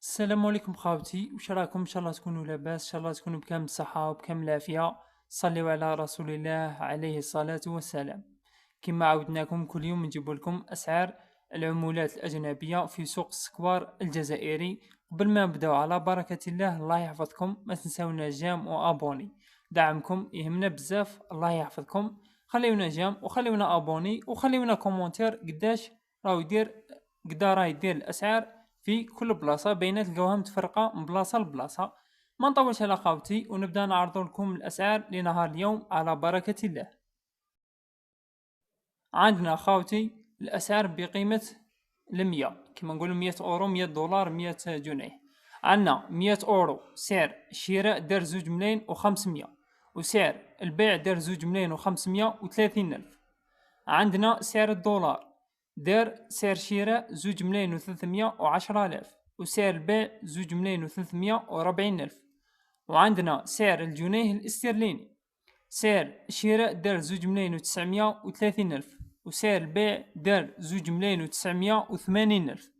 السلام عليكم خاوتي، واش راكم؟ ان شاء الله تكونوا لاباس، ان شاء الله تكونوا بكامل الصحه وبكامل العافيه. صليوا على رسول الله عليه الصلاه والسلام. كما عودناكم كل يوم نجيب لكم اسعار العملات الاجنبيه في سوق السكوار الجزائري. قبل ما نبداو، على بركه الله، الله يحفظكم، ما تنساونا جام وابوني. دعمكم يهمنا بزاف، الله يحفظكم. خليونا جام وخليونا ابوني وخليونا كومونتير قدا راه يدير الاسعار في كل بلاصة، بينا تلقاوها متفرقة من بلاصة لبلاصة. ما نطولش على خاوتي ونبدا نعرض لكم الأسعار لنهار اليوم على بركة الله. عندنا خاوتي الأسعار بقيمة 100، كما نقولوا 100 أورو، 100 دولار، 100 جنيه. عندنا 100 أورو سعر الشراء دار 2 ملايين و500، وسعر البيع دار 2 ملايين و530 ألف. عندنا سعر الدولار دار سعر شراء 2 ملايين و310 ألاف، وسعر البيع 2 ملايين و340 ألف. وعندنا سعر الجنيه الاسترليني، سعر الشراء دار 2 ملايين و930 ألف، وسعر البيع دار 2 ملايين و980 ألف.